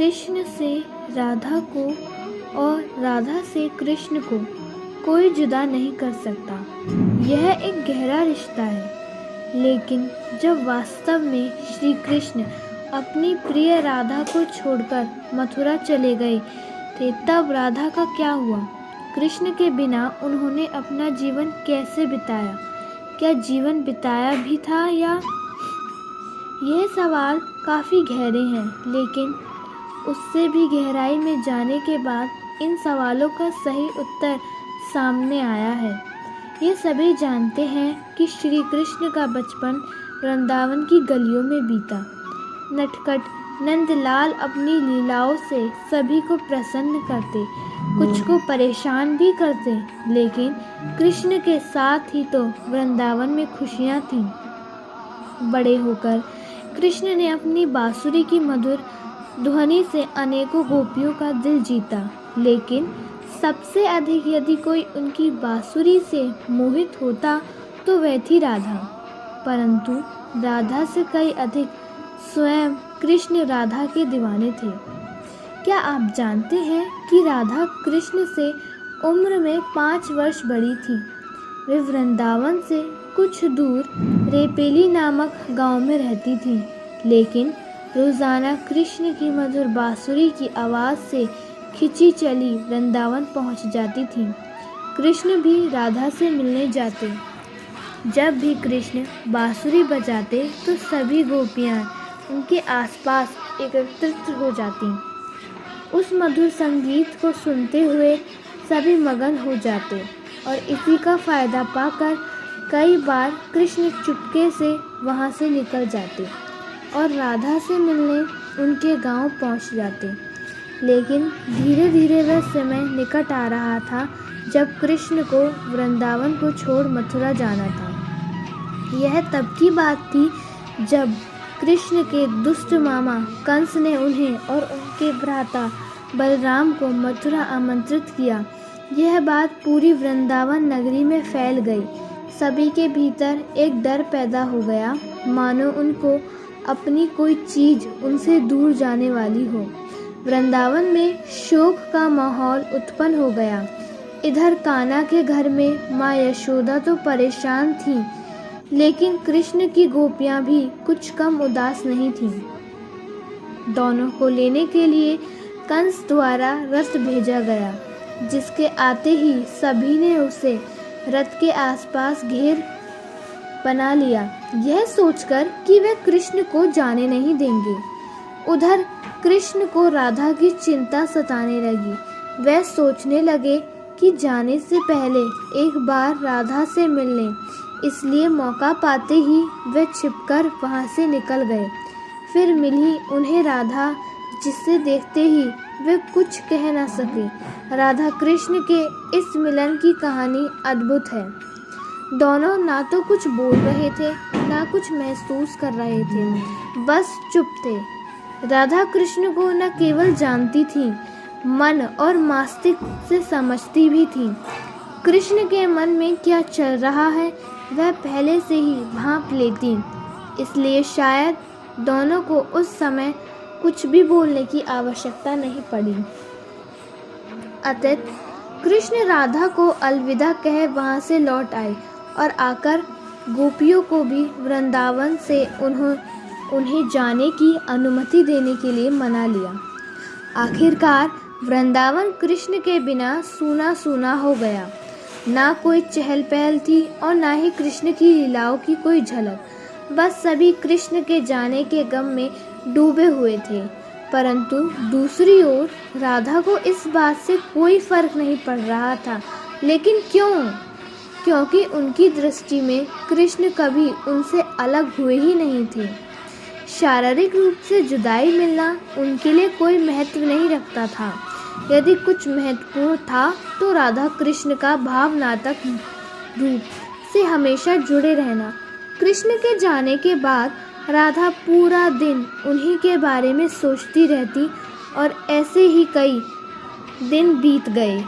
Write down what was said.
कृष्ण से राधा को और राधा से कृष्ण को कोई जुदा नहीं कर सकता। यह एक गहरा रिश्ता है। लेकिन जब वास्तव में श्री कृष्ण अपनी प्रिय राधा को छोड़कर मथुरा चले गए थे, तब राधा का क्या हुआ? कृष्ण के बिना उन्होंने अपना जीवन कैसे बिताया? क्या जीवन बिताया भी था या? यह सवाल काफ़ी गहरे हैं, लेकिन उससे भी गहराई में जाने के बाद इन सवालों का सही उत्तर सामने आया है। ये सभी जानते हैं कि श्री कृष्ण का बचपन वृंदावन की गलियों में बीता। नटखट नंदलाल अपनी लीलाओं से सभी को प्रसन्न करते, कुछ को परेशान भी करते, लेकिन कृष्ण के साथ ही तो वृंदावन में खुशियाँ थीं। बड़े होकर कृष्ण ने अपनी बांसुरी की मधुर ध्वनि से अनेकों गोपियों का दिल जीता, लेकिन सबसे अधिक यदि कोई उनकी बांसुरी से मोहित होता तो वह थी राधा। परंतु राधा से कई अधिक स्वयं कृष्ण राधा के दीवाने थे। क्या आप जानते हैं कि राधा कृष्ण से उम्र में 5 वर्ष बड़ी थी? वे वृंदावन से कुछ दूर रेपेली नामक गांव में रहती थी, लेकिन रोजाना कृष्ण की मधुर बांसुरी की आवाज़ से खिंची चली वृंदावन पहुंच जाती थी। कृष्ण भी राधा से मिलने जाते। जब भी कृष्ण बांसुरी बजाते तो सभी गोपियां उनके आसपास एकत्रित हो जाती। उस मधुर संगीत को सुनते हुए सभी मगन हो जाते और इसी का फ़ायदा पाकर कई बार कृष्ण चुपके से वहाँ से निकल जाते और राधा से मिलने उनके गांव पहुँच जाते। लेकिन धीरे धीरे वह समय निकट आ रहा था जब कृष्ण को वृंदावन को छोड़ मथुरा जाना था। यह तब की बात थी जब कृष्ण के दुष्ट मामा कंस ने उन्हें और उनके भ्राता बलराम को मथुरा आमंत्रित किया। यह बात पूरी वृंदावन नगरी में फैल गई। सभी के भीतर एक डर पैदा हो गया, मानो उनको अपनी कोई चीज़ उनसे दूर जाने वाली हो। वृंदावन में शोक का माहौल उत्पन्न हो गया। इधर कान्हा के घर में माँ यशोदा तो परेशान थीं, लेकिन कृष्ण की गोपियाँ भी कुछ कम उदास नहीं थीं। दोनों को लेने के लिए कंस द्वारा रथ भेजा गया, जिसके आते ही सभी ने उसे रथ के आसपास घेर बना लिया, यह सोचकर कि वे कृष्ण को जाने नहीं देंगे। उधर कृष्ण को राधा की चिंता सताने लगी। वे सोचने लगे कि जाने से पहले एक बार राधा से मिल लें, इसलिए मौका पाते ही वे छिपकर वहाँ से निकल गए। फिर मिली उन्हें राधा, जिसे देखते ही वे कुछ कह न सके। राधा कृष्ण के इस मिलन की कहानी अद्भुत है। दोनों ना तो कुछ बोल रहे थे, ना कुछ महसूस कर रहे थे, बस चुप थे। राधा कृष्ण को न केवल जानती थी, मन और मस्तिष्क से समझती भी थी। कृष्ण के मन में क्या चल रहा है वह पहले से ही भांप लेती, इसलिए शायद दोनों को उस समय कुछ भी बोलने की आवश्यकता नहीं पड़ी। अतः कृष्ण राधा को अलविदा कह वहाँ से लौट आए और आकर गोपियों को भी वृंदावन से उन्हें जाने की अनुमति देने के लिए मना लिया। आखिरकार वृंदावन कृष्ण के बिना सूना सूना हो गया। ना कोई चहल पहल थी और ना ही कृष्ण की लीलाओं की कोई झलक। बस सभी कृष्ण के जाने के गम में डूबे हुए थे। परंतु दूसरी ओर राधा को इस बात से कोई फर्क नहीं पड़ रहा था। लेकिन क्यों? क्योंकि उनकी दृष्टि में कृष्ण कभी उनसे अलग हुए ही नहीं थे। शारीरिक रूप से जुदाई मिलना उनके लिए कोई महत्व नहीं रखता था। यदि कुछ महत्वपूर्ण था तो राधा कृष्ण का भावनात्मक रूप से हमेशा जुड़े रहना। कृष्ण के जाने के बाद राधा पूरा दिन उन्हीं के बारे में सोचती रहती और ऐसे ही कई दिन बीत गए।